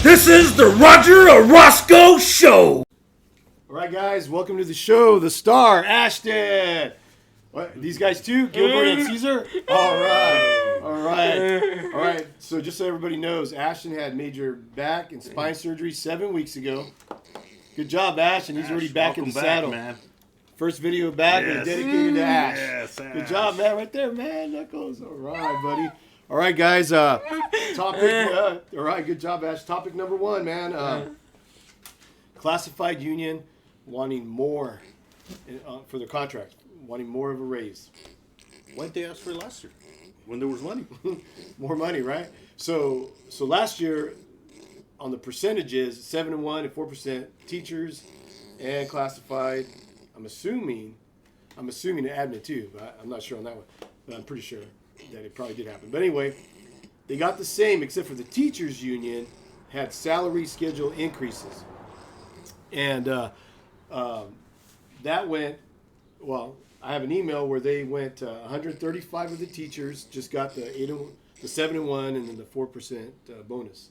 This is the Roger Orozco Show. All right, guys, welcome to the show. The star, Ashton. What? These guys too? Gilbert and Caesar? All right. So just so everybody knows, Ashton had major back and spine surgery 7 weeks ago. Good job, Ashton. He's already back in the saddle. Man. First video back and dedicated to Ash. Yes, Good Ash. job, man. Right there, man. Knuckles. All right, buddy. All right, guys. Topic. All right, good job, Ash. Topic number one, man. Classified union wanting more for their contract, wanting more of a raise. Why'd they ask for it last year? When there was money. More money, right? So last year, on the percentages, 7 and 1 and 4% teachers and classified. I'm assuming the admin too, but I'm not sure on that one. But I'm pretty sure that it probably did happen. But anyway, they got the same, except for the teachers union had salary schedule increases, and that went well. I have an email where they went 135 of the teachers just got the 7 and 1 and then the 4% bonus.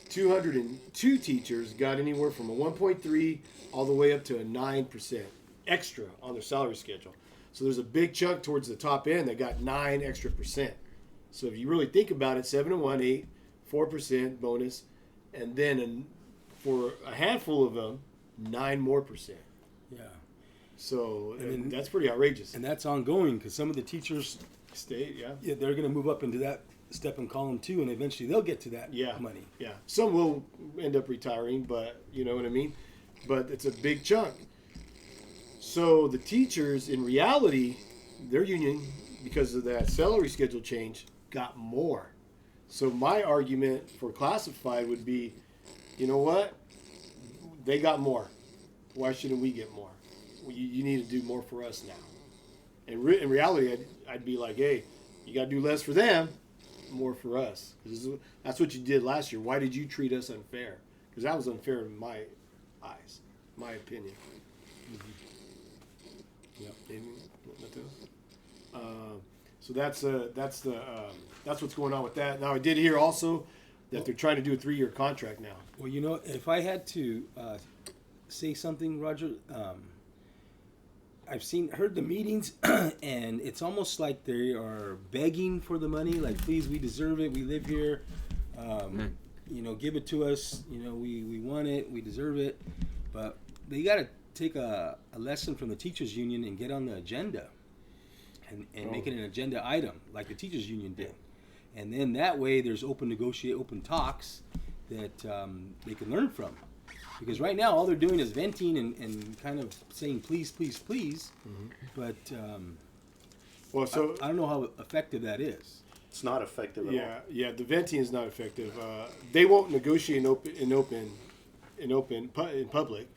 202 teachers got anywhere from a 1.3 all the way up to a 9% extra on their salary schedule. So there's a big chunk towards the top end that got 9 extra percent. So if you really think about it, 7 and 1, 8, 4% bonus, and then for a handful of them, 9 more percent. Yeah. So that's pretty outrageous. And that's ongoing because some of the teachers, Yeah, they're going to move up into that step in column 2, and eventually they'll get to that money. Yeah, some will end up retiring, but you know what I mean? But it's a big chunk. So the teachers, in reality, their union, because of that salary schedule change, got more. So my argument for classified would be, you know what? They got more. Why shouldn't we get more? You need to do more for us now. And in reality, I'd be like, hey, you got to do less for them, more for us. Because that's what you did last year. Why did you treat us unfair? Because that was unfair in my eyes, my opinion. Yeah. So that's what's going on with that. Now I did hear also that they're trying to do a 3-year contract now. Well, you know, if I had to say something, Roger, I've heard the meetings, and it's almost like they are begging for the money. Like, please, we deserve it. We live here. You know, give it to us. You know, we want it. We deserve it. But they got to take a lesson from the teachers union and get on the agenda and make it an agenda item like the teachers union did. And then that way there's open talks that they can learn from. Because right now all they're doing is venting and kind of saying please, please, please. Mm-hmm. But I don't know how effective that is. It's not effective at all. Yeah, the venting is not effective. They won't negotiate in public,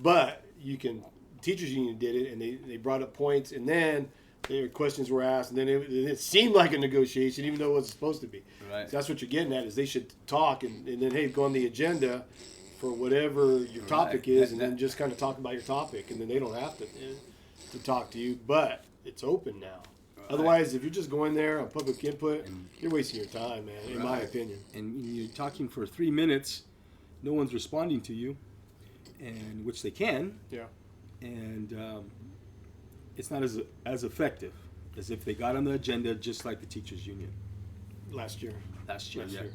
but you can. Teachers union did it, and they brought up points, and then their questions were asked, and then it seemed like a negotiation, even though it wasn't supposed to be. Right. So that's what you're getting at, is they should talk, and then, hey, go on the agenda for whatever your topic is, and then just kind of talk about your topic, and then they don't have to talk to you, but it's open now. Right. Otherwise, if you're just going there on public input, you're wasting your time, man, in my opinion. And you're talking for 3 minutes, no one's responding to you, and which they can. Yeah. And it's not as effective as if they got on the agenda just like the teachers union. Last year.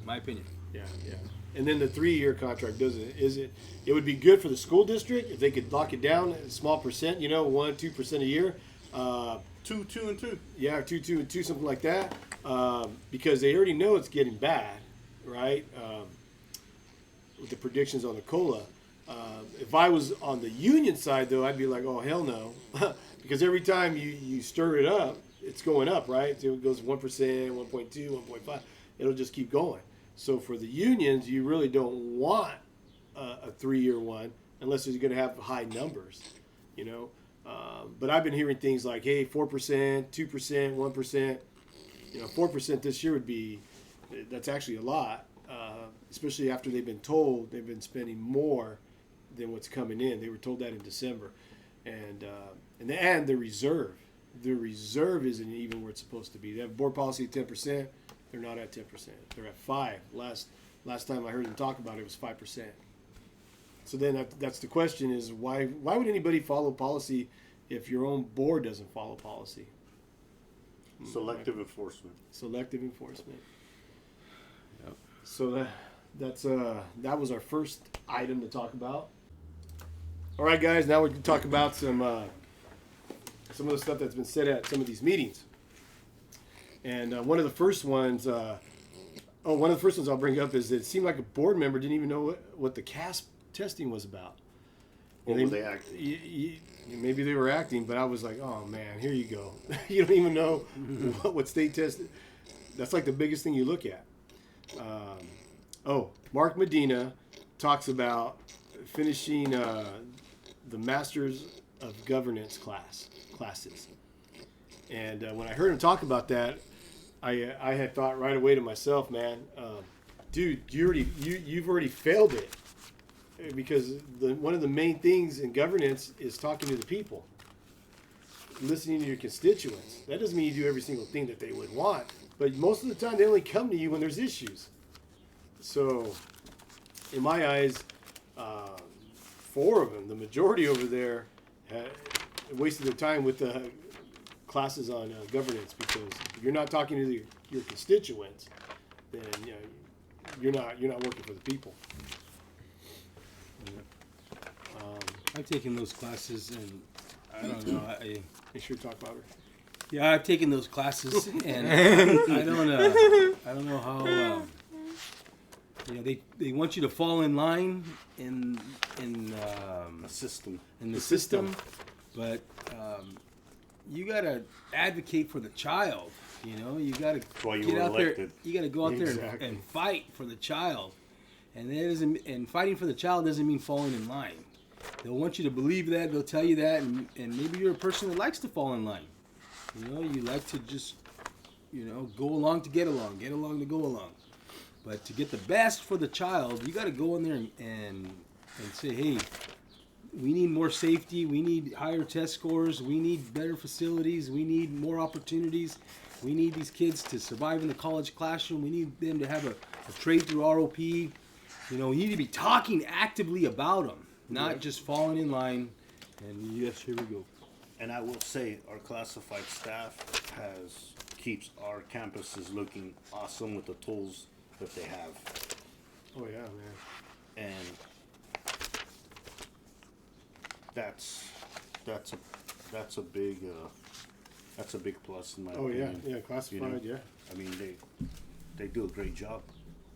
My opinion. Yeah. And then the 3-year contract it would be good for the school district if they could lock it down at a small percent, 1-2% a year. 2, 2, and 2. Yeah, 2, 2, and 2, something like that. Because they already know it's getting bad, right? With the predictions on the COLA. If I was on the union side, though, I'd be like, oh, hell no. Because every time you stir it up, it's going up, right? So it goes 1%, 1.2, 1.5. It'll just keep going. So for the unions, you really don't want a 3-year one unless you're going to have high numbers, But I've been hearing things like, hey, 4%, 2%, 1%. 4% this year that's actually a lot, especially after they've been told they've been spending more than what's coming in. They were told that in December. And the reserve. The reserve isn't even where it's supposed to be. They have board policy at 10%. They're not at 10%. They're at 5%. Last time I heard them talk about it was 5%. So then that's the question: is why would anybody follow policy if your own board doesn't follow policy? Selective enforcement. Selective enforcement. Yep. So that was our first item to talk about. All right, guys. Now we can talk about some of the stuff that's been said at some of these meetings. And one of the first ones I'll bring up is that it seemed like a board member didn't even know what the Caaspp testing was about. Or were they acting? Maybe they were acting, but I was like, oh man, here you go. You don't even know what state test. That's like the biggest thing you look at. Mark Medina talks about finishing the Masters of Governance classes. And when I heard him talk about that, I had thought right away to myself, man, dude, you've already failed it, because one of the main things in governance is talking to the people, listening to your constituents. That doesn't mean you do every single thing that they would want, but most of the time they only come to you when there's issues. So, in my eyes, 4 of them, the majority over there, wasted their time with the classes on governance, because if you're not talking to your constituents, then you're not working for the people. I've taken those classes, and I don't know. Make sure you talk louder. Yeah, I've taken those classes, and I don't know how. They want you to fall in line in A system. in the system, but you gotta advocate for the child. You gotta why you get were out elected. there. You gotta go out there Exactly. and fight for the child. And fighting for the child doesn't mean falling in line. They'll want you to believe that. They'll tell you that, and maybe you're a person that likes to fall in line. You like to just go along to get along to go along. But to get the best for the child, you got to go in there and say, hey, we need more safety. We need higher test scores. We need better facilities. We need more opportunities. We need these kids to survive in the college classroom. We need them to have a trade through ROP. We need to be talking actively about them, not just falling in line. And yes, here we go. And I will say, our classified staff keeps our campuses looking awesome with the tools that they have. Oh yeah, man. And that's a big plus in my opinion. Yeah, classified, yeah. I mean, they do a great job.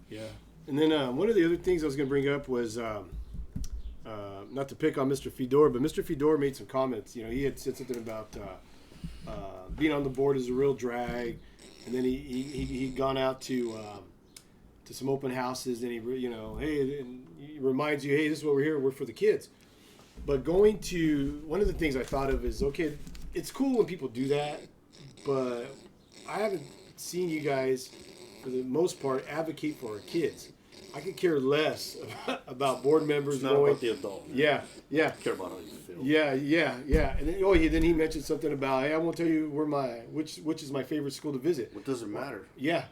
Yeah. And then one of the other things I was going to bring up was, not to pick on Mr. Fedor, but Mr. Fedor made some comments. He had said something about being on the board is a real drag, and then he'd gone out to some open houses, and he reminds you, hey, this is what we're here. We're for the kids. But one of the things I thought of is, okay, it's cool when people do that, but I haven't seen you guys, for the most part, advocate for our kids. I could care less about board members It's not going. about the adult. Man. Yeah. I care about how you feel. Yeah. And then he mentioned something about, hey, I won't tell you which is my favorite school to visit. What does it matter? Yeah,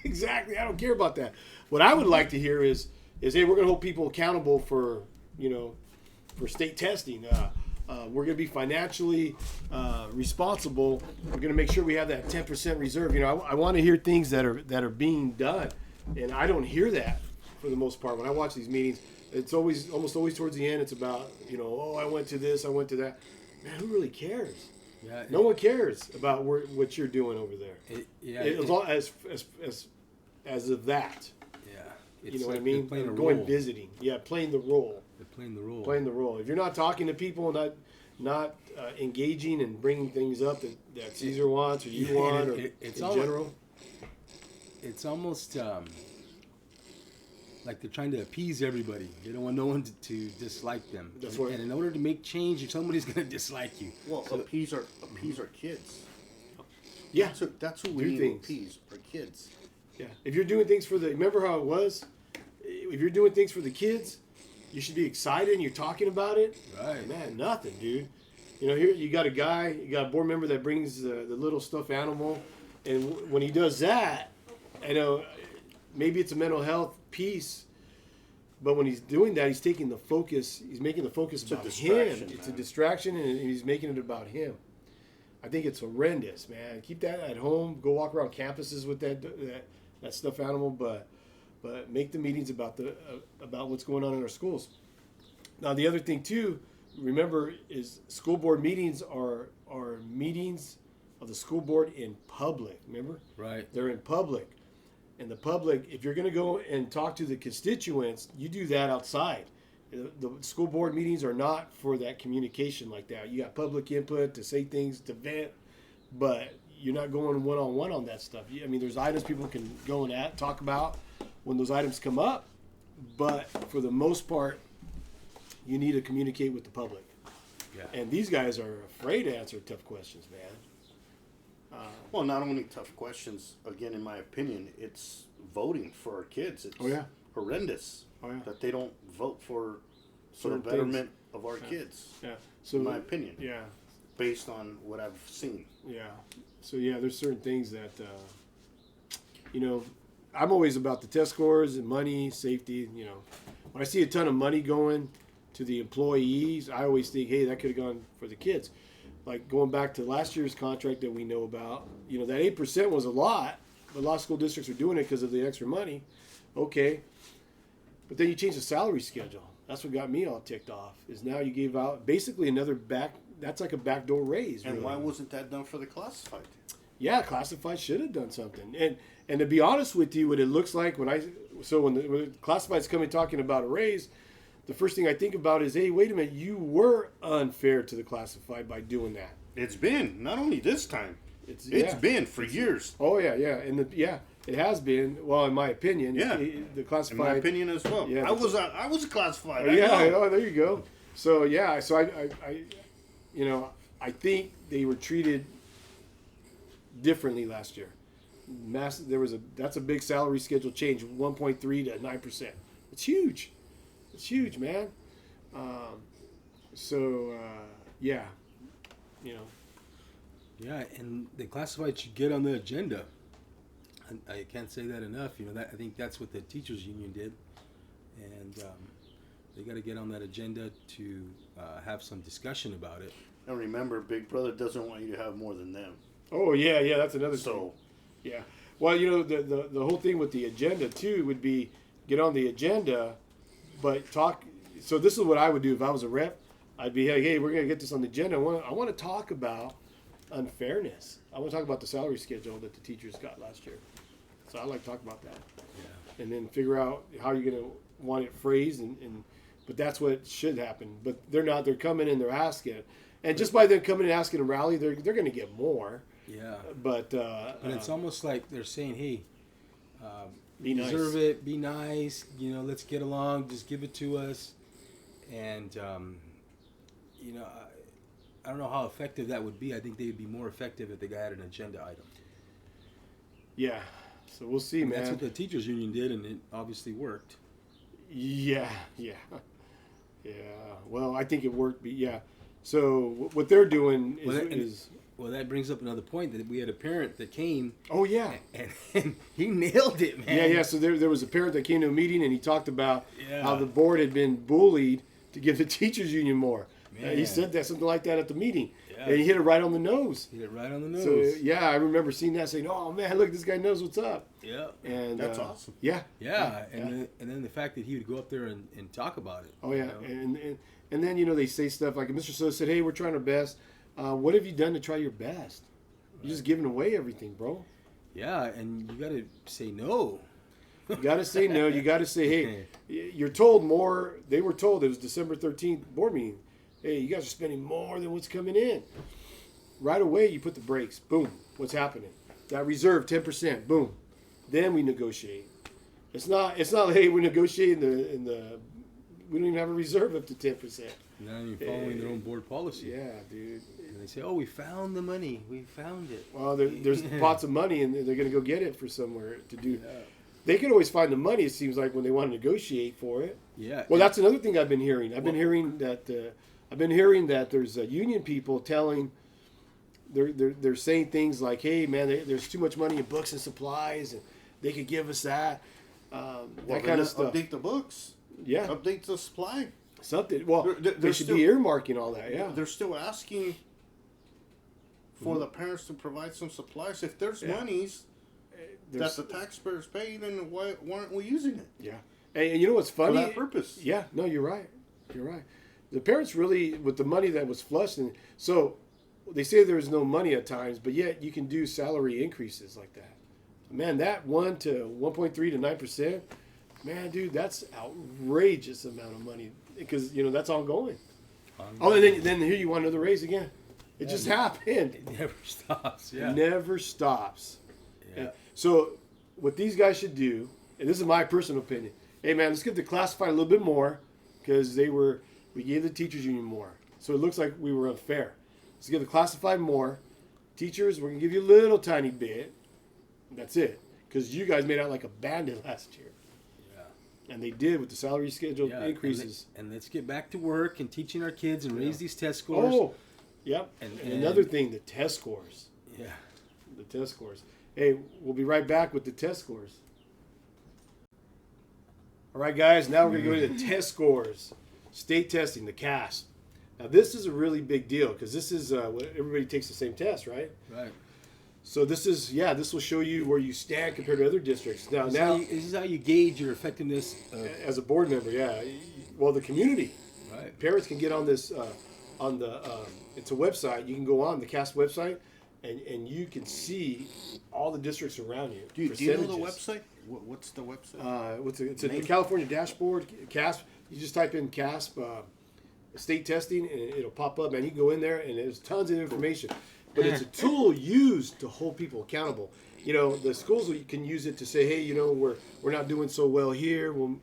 exactly. I don't care about that. What I would like to hear is hey, we're going to hold people accountable for state testing. We're going to be financially responsible. We're going to make sure we have that 10% reserve. I want to hear things that are being done, and I don't hear that for the most part when I watch these meetings. It's almost always towards the end. It's about I went to this, I went to that. Man, who really cares? Yeah, No one cares about what you're doing over there. As of that. Yeah. You know what I mean? Going visiting. Yeah, playing the role. They're playing the role. Playing the role. If you're not talking to people, not engaging and bringing things up that Caesar wants or you want, or it's in general. It's almost like they're trying to appease everybody. They don't want no one to dislike them. That's right. And in order to make change, somebody's going to dislike you. Well, appease our kids. Yeah. That's who we Do need things. to appease, our kids. Yeah. If you're doing things remember how it was? If you're doing things for the kids, you should be excited and you're talking about it. Right. Man, nothing, dude. Here you got a board member that brings the little stuffed animal, and when he does that, maybe it's a mental health piece, but when he's doing that, he's taking the focus. He's making the focus about him. It's a distraction, and he's making it about him. I think it's horrendous, man. Keep that at home. Go walk around campuses with that stuffed animal, but make the meetings about what's going on in our schools. Now, the other thing too, remember, is school board meetings are meetings of the school board in public. Remember, Right. they're in public, and the public. If you're going to go and talk to the constituents, you do that outside. The school board meetings are not for that communication like that. You got public input to say things, to vent, but you're not going one-on-one on that stuff. I mean, there's items people can go and talk about when those items come up, but for the most part, you need to communicate with the public. Yeah. And these guys are afraid to answer tough questions, man. Well, not only tough questions. Again, in my opinion, it's voting for our kids. It's horrendous that they don't vote for the Certain betterment of our kids. Yeah. So, in my opinion. Yeah. Based on what I've seen. Yeah. So there's certain things that, I'm always about the test scores and money, safety. When I see a ton of money going to the employees, I always think, hey, that could have gone for the kids. Like going back to last year's contract that we know about, that 8% was a lot, but a lot of school districts are doing it because of the extra money. Okay. But then you change the salary schedule. That's what got me all ticked off, is now you gave out basically another that's like a backdoor raise. And really. why wasn't that done for the classified? Yeah, classified should have done something. And to be honest with you, what it looks like when the classified's coming talking about a raise, the first thing I think about is, hey, wait a minute, you were unfair to the classified by doing that. It's been, not only this time. It's yeah. been for years. Oh yeah, and it has been. Well, in my opinion, Yeah. The classified. In my opinion as well. Yeah, I was a classified. Oh, there you go. So yeah, I think they were treated differently last year. That's a big salary schedule change, 1.3 to 9%. It's huge. It's huge, man. Yeah. Yeah, and the classified should get on the agenda. I can't say that enough. I think that's what the teachers union did, and they got to get on that agenda to have some discussion about it. And remember, Big Brother doesn't want you to have more than them. Oh yeah, that's another thing. So, yeah. Well, the whole thing with the agenda too would be get on the agenda, but talk. So this is what I would do if I was a rep. I'd be, hey, we're gonna get this on the agenda. I want to talk about unfairness. I want to talk about the salary schedule that the teachers got last year. So I like to talk about that. Yeah. And then figure out how you're gonna want it phrased, but that's what should happen. But they're not. They're coming in. They're asking, and just by them coming and asking a rally, they're going to get more. Yeah. But it's almost like they're saying, hey, be nice. Deserve it. Be nice. Let's get along. Just give it to us. And I don't know how effective that would be. I think they'd be more effective if they had an agenda item. Yeah. So we'll see, man. That's what the teachers union did, and it obviously worked. Yeah. Well, I think it worked. But yeah. So what they're doing is. Well, that brings up another point, that we had a parent that came. Oh yeah. And he nailed it, man. Yeah. So there was a parent that came to a meeting, and he talked about Yeah. how the board had been bullied to give the teachers union more. Man. He said something like that at the meeting, Yeah. and he hit it right on the nose. Hit it right on the nose. So yeah, I remember seeing that, saying, "Oh man, look, this guy knows what's up." Yeah. And That's awesome. Yeah. Yeah, and then the fact that he would go up there and talk about it. Oh yeah, and then they say stuff like Mr. So said, "Hey, we're trying our best. What have you done to try your best? You're just giving away everything, bro. Yeah, and you got to say no. You got to say no. You got to say, hey, you're told more. They were told, it was December 13th board meeting. Hey, you guys are spending more than what's coming in. Right away, you put the brakes. Boom. What's happening? That reserve 10%. Boom. Then we negotiate. It's not like, hey, we're negotiating we don't even have a reserve up to 10%. Not even following their own board policy. Yeah, dude. And they say, "Oh, we found the money. We found it." Well, there's pots of money, and they're going to go get it for somewhere to do. Yeah. They can always find the money, it seems like, when they want to negotiate for it. Yeah. Well, that's another thing I've been hearing. I've been hearing that there's union people telling, they're saying things like, "Hey, man, there's too much money in books and supplies, and they could give us that." that kind of stuff. Update the books. Yeah. Update the supply. Something. Well, they should be earmarking all that. Yeah. They're still asking for the parents to provide some supplies. If there's monies that the taxpayers pay, then why aren't we using it? Yeah. And you know what's funny? For that purpose. Yeah. No, you're right. You're right. The parents really, with the money that was flushed, and so they say there's no money at times, but yet you can do salary increases like that. Man, that 1 to 1.3 to 9%, man, dude, that's outrageous amount of money because that's ongoing. Oh, and then here you want another raise again. It just happened. It never stops. Yeah. It never stops. Yeah. So what these guys should do, and this is my personal opinion, hey man, let's get the classified a little bit more because we gave the teachers union more. So it looks like we were unfair. Let's get the classified more. Teachers, we're going to give you a little tiny bit. That's it. Because you guys made out like a bandit last year. Yeah. And they did with the salary schedule increases. And let's get back to work and teaching our kids and raise these test scores. Oh, yep. And another thing, the test scores. Yeah. The test scores. Hey, we'll be right back with the test scores. All right, guys, now we're going to go to the test scores. State testing, the Caaspp. Now, this is a really big deal because this is everybody takes the same test, right? Right. So this will show you where you stand compared to other districts. Now, this is how you gauge your effectiveness as a board member. Yeah. Well, the community, right? Parents can get on this it's a website. You can go on the Caaspp website, and you can see all the districts around you. Do you know the website? What's the website? It's a California dashboard. Caaspp. You just type in Caaspp state testing, and it'll pop up. And you can go in there, and there's tons of information. But it's a tool used to hold people accountable. The schools can use it to say, hey, we're not doing so well here. We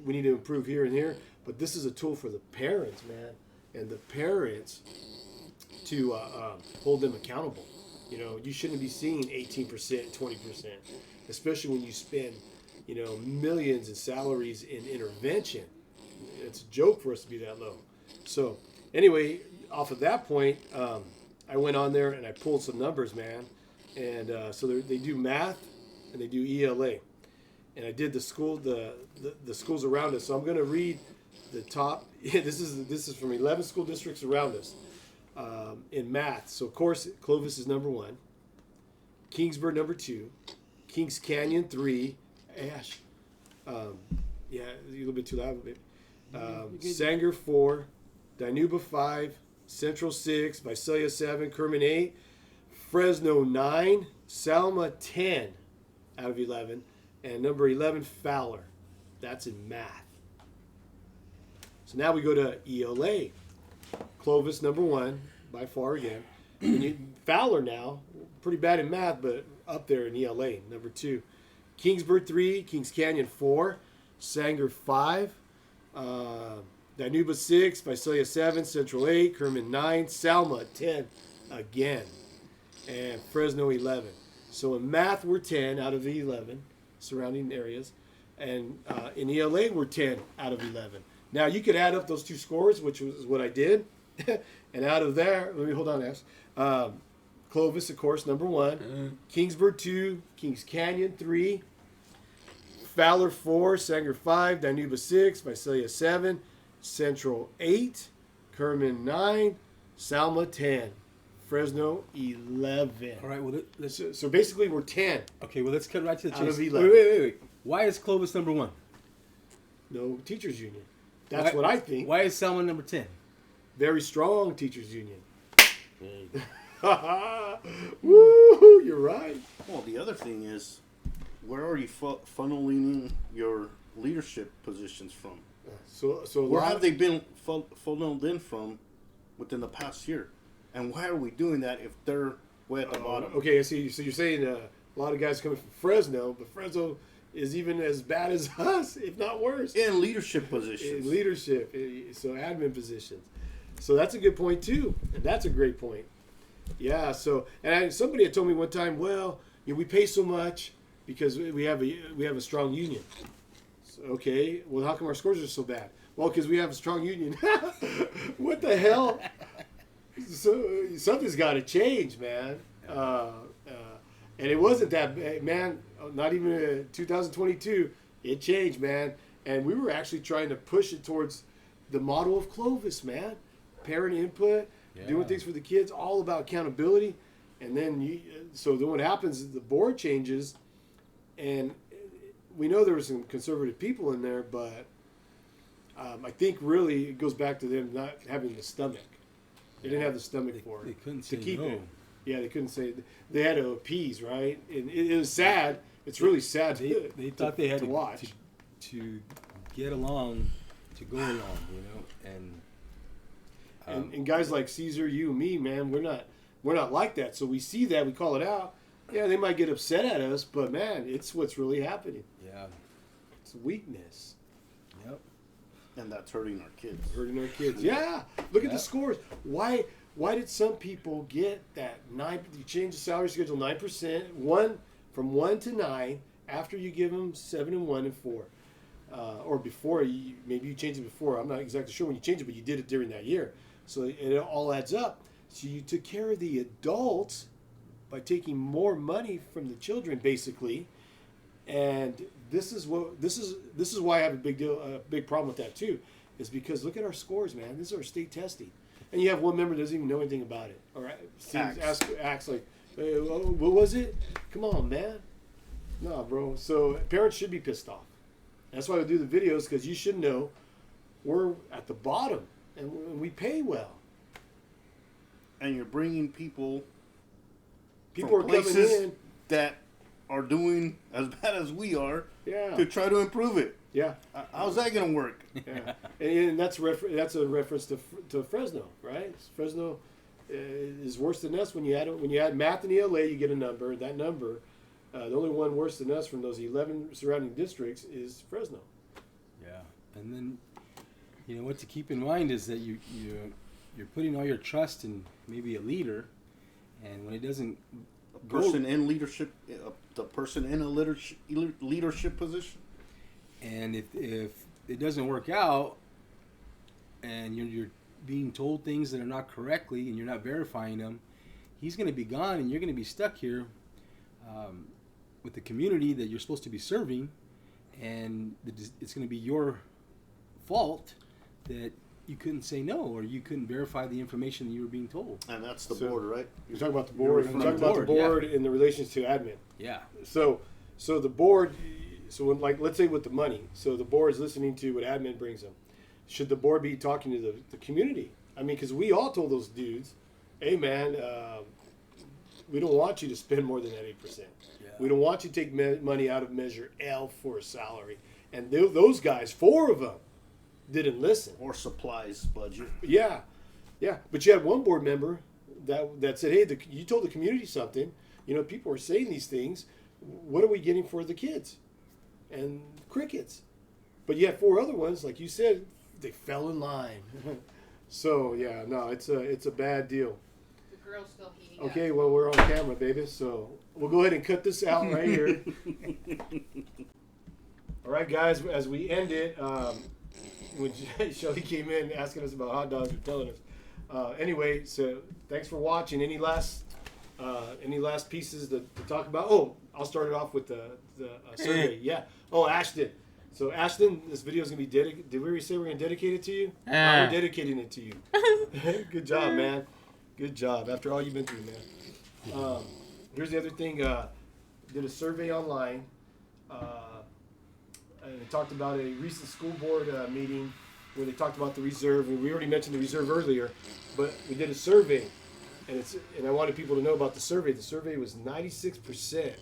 need to improve here and here. But this is a tool for the parents, man, and the parents to hold them accountable. You shouldn't be seeing 18%, 20%, especially when you spend, millions in salaries in intervention. It's a joke for us to be that low. So anyway, off of that point, I went on there and I pulled some numbers, man. And so they do math and they do ELA. And I did the schools around us. So I'm going to read the top. This is from 11 school districts around us in math. So of course, Clovis is number 1, Kingsburg number 2, Kings Canyon 3, Ash. Yeah, a little bit too loud. Sanger 4, Dinuba 5, Central 6, Visalia 7, Kerman 8, Fresno 9, Salma 10 out of 11, and number 11, Fowler. That's in math. So now we go to ELA. Clovis, number 1, by far again. Fowler now, pretty bad in math, but up there in ELA, number 2. Kingsburg 3, Kings Canyon 4, Sanger 5, Dinuba 6, Visalia 7, Central 8, Kerman 9, Salma 10 again, and Fresno 11. So in math, we're 10 out of the 11 surrounding areas, and in ELA, we're 10 out of 11. Now, you could add up those two scores, which was what I did, and out of there, let me hold on, Ash. Clovis, of course, number 1, Kingsburg 2, Kings Canyon 3, Fowler 4, Sanger 5, Dinuba 6, Visalia 7, Central 8, Kerman 9, Salma 10, Fresno 11. All right, well, so basically we're 10. Okay, well, let's cut right to the Out chase. of 11. Wait. Why is Clovis number 1? No teachers union. That's what I think. Why is Salma number 10? Very strong teachers union. Woo, you're right. Well, the other thing is, where are you funneling your leadership positions from? So where have they been funneled in from within the past year? And why are we doing that if they're way at the bottom? Okay, I see. So you're saying a lot of guys coming from Fresno, but Fresno is even as bad as us, if not worse. In leadership positions. In leadership, so admin positions. So that's a good point too, and that's a great point. Yeah. So, somebody had told me one time, well, we pay so much because we have a strong union. So, okay. Well, how come our scores are so bad? Well, because we have a strong union. What the hell? So something's got to change, man. And it wasn't that bad, man. not even 2022. It changed, man. And we were actually trying to push it towards the model of Clovis, man. Parent input, doing things for the kids, all about accountability. And then so then what happens is the board changes, and we know there were some conservative people in there, but I think really it goes back to them not having the stomach. They didn't have the stomach for it. They couldn't to say keep no. it. Yeah, they couldn't say. They had to appease, right? And it was sad. It's really sad. They thought they had to watch. To get along, to go along, and guys like Caesar, you and me, man, we're not like that. So we see that, we call it out. Yeah, they might get upset at us, but man, it's what's really happening. Yeah. It's weakness. Yep. And that's hurting our kids. Hurting our kids. Yeah. Look at the scores. Why did some people get that 9? You change the salary schedule 9%, from 1 to 9 after you give them 7 and 1 and 4. Or before, maybe you changed it before. I'm not exactly sure when you changed it, but you did it during that year. So it all adds up. So you took care of the adults by taking more money from the children, basically. And this is why I have a big problem with that too, is because look at our scores, man. This is our state testing, and you have one member that doesn't even know anything about it. All right, acts like, hey, what was it? Come on, man. No, bro. So parents should be pissed off. That's why we do the videos, because you should know we're at the bottom and we pay well. And you're bringing people People from are coming places in. that are doing as bad as we are Yeah. to try to improve it. Yeah. How's that going to work? Yeah. And that's a reference to Fresno, right? Fresno is worse than us. When you add math and ELA, you get a number. That number, the only one worse than us from those 11 surrounding districts is Fresno. Yeah. And then, what to keep in mind is that you're putting all your trust in maybe a leader, and when it doesn't Person in leadership, the person in a leadership position. And if it doesn't work out, and you're being told things that are not correctly, and you're not verifying them, he's going to be gone, and you're going to be stuck here with the community that you're supposed to be serving, and it's going to be your fault that you couldn't say no, or you couldn't verify the information that you were being told. And that's the board, right? You're talking about the board. You're You're talking about the board in the relations to admin. Yeah. So the board. So when, let's say with the money. So the board is listening to what admin brings them. Should the board be talking to the community? I mean, because we all told those dudes, "Hey, man, we don't want you to spend more than that 8%. Yeah. We don't want you to take money out of Measure L for a salary." And those guys, 4 of them, didn't listen. Or supplies budget. Yeah. But you had one board member that said, "Hey, you told the community something. People are saying these things. What are we getting for the kids?" And crickets. But you had 4 other ones, like you said, they fell in line. So yeah, no, it's a bad deal. The grill's still heating up. Okay, well, we're on camera, baby, so we'll go ahead and cut this out right here. All right, guys, as we end it, when Shelly came in asking us about hot dogs, or telling us. Anyway, so thanks for watching. Any last pieces to talk about? Oh, I'll start it off with the survey. Yeah. Oh, Ashton. So Ashton, this video is gonna be dedicated. Did we already say we're gonna dedicate it to you? We're dedicating it to you. Good job, man. Good job. After all you've been through, man. Here's the other thing. Did a survey online. And it talked about a recent school board meeting where they talked about the reserve. And we already mentioned the reserve earlier, but we did a survey, and I wanted people to know about the survey. The survey was 96%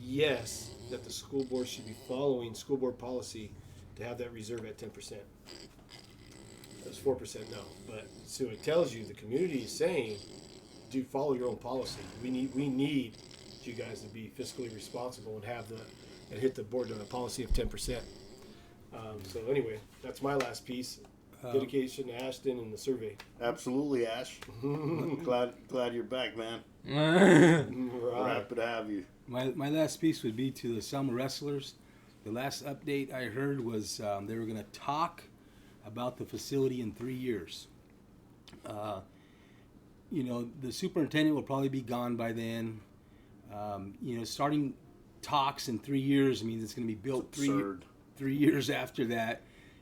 yes that the school board should be following school board policy to have that reserve at 10%. It was 4% no, but so it tells you the community is saying, "Dude, follow your own policy. We need you guys to be fiscally responsible and hit the board policy of 10%." So anyway, that's my last piece. Dedication to Ashton and the survey. Absolutely, Ash. glad you're back, man. We're Right. happy to have you. My last piece would be to the Selma wrestlers. The last update I heard was they were going to talk about the facility in 3 years. The superintendent will probably be gone by then. Starting talks in 3 years means it's going to be built Absurd. 3 years after that.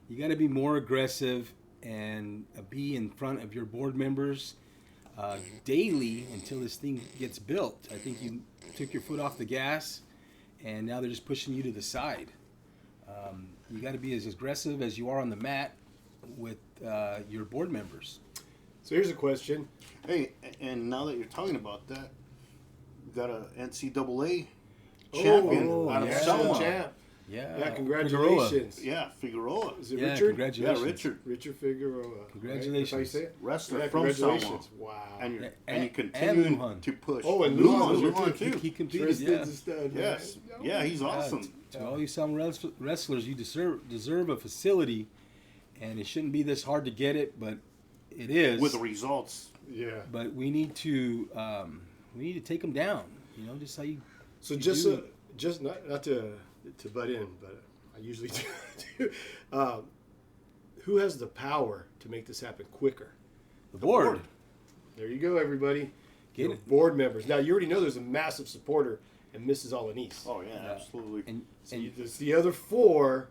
You got to be more aggressive and be in front of your board members daily until this thing gets built. I think you took your foot off the gas, and now they're just pushing you to the side. You got to be as aggressive as you are on the mat with your board members. So here's a question. Hey, and now that you're talking about that, you got a NCAA Oh, champion out of yeah. Selma. Champ. Yeah, Yeah, congratulations. Yeah, Figueroa. Is it Yeah, Richard? congratulations. Yeah, Richard. Richard Figueroa. Congratulations. Right? That's how you say it? Wrestler Yeah, from Selma. congratulations. Wow. And you're, And- and you and continue Lujan. to push. Oh, and Lujan Lujan. too. He competed, Tristan's yeah. a stud, man. Yes. Yeah, he's awesome. To all you Selma wrestlers, you deserve a facility, and it shouldn't be this hard to get it, but it is. With the results. Yeah. But we need to take them down. You know, just how you. So you just do. just not to butt in, but I usually do. Who has the power to make this happen quicker? The board. There you go, everybody. Get Your it. board members. Now you already know there's a massive supporter in Mrs. Alanis. Oh, yeah, absolutely. And So and, there's the other four.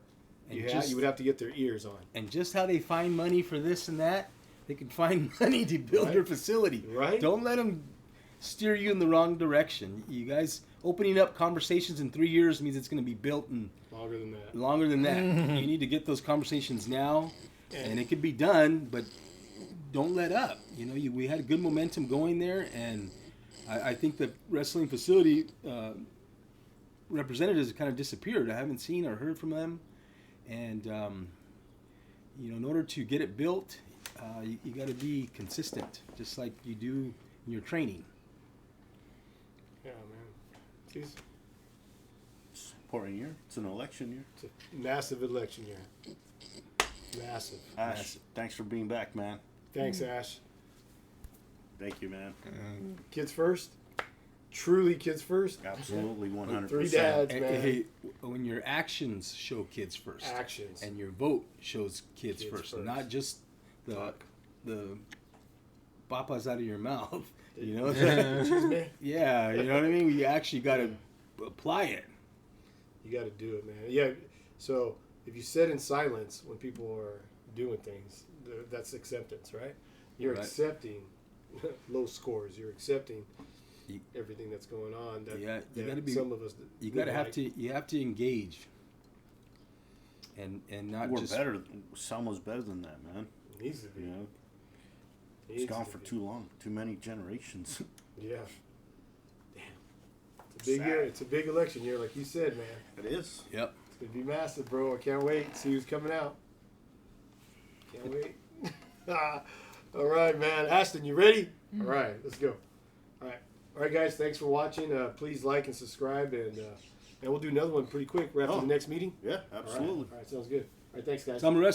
And You just- would have to get their ears on. and just how they find money for this and that, they can find money to build your Right. facility. Right. Don't let them steer you in the wrong direction. You guys opening up conversations in 3 years means it's going to be built in Longer than that. longer than that. You need to get those conversations now, and it could be done, but don't let up. You know, we had good momentum going there, and I think the wrestling facility representatives kind of disappeared. I haven't seen or heard from them, and you know, in order to get it built, you got to be consistent, just like you do in your training. Yeah, man. It's Important year. It's an election year. a massive election year. Massive. Ash, thanks for being back, man. Thanks, Ash. Thank you, man. Kids first. Truly kids first. Absolutely, 100%. Three dads, And, man. hey, when your actions show kids first, Actions. and your vote shows kids, Kids first, first. not just the Talk. the papas out of your mouth. You know, Excuse me. yeah, you know what I mean. You actually got to apply it. You got to do it, man. Yeah. So if you sit in silence when people are doing things, that's acceptance, right? You're Right. accepting low scores. You're accepting You- everything that's going on. That, Yeah, you that gotta be- Some of us. You would got to have like. to. You have to engage. And not We're just better. Selma's better than that, man. Needs to be. You know, Needs it's gone to for be. too long. Too many generations. Yeah. Damn. It's a big year. It's a big election year, like you said, man. It is. Yep. It's gonna be massive, bro. I can't wait. See who's coming out. Can't wait. All right, man. Ashton, you ready? All right, let's go. All right, guys. Thanks for watching. Please like and subscribe, and we'll do another one pretty quick right after Oh. the next meeting. Yeah, All right. absolutely. All right, sounds good. All right, thanks, guys. Summer wrestling.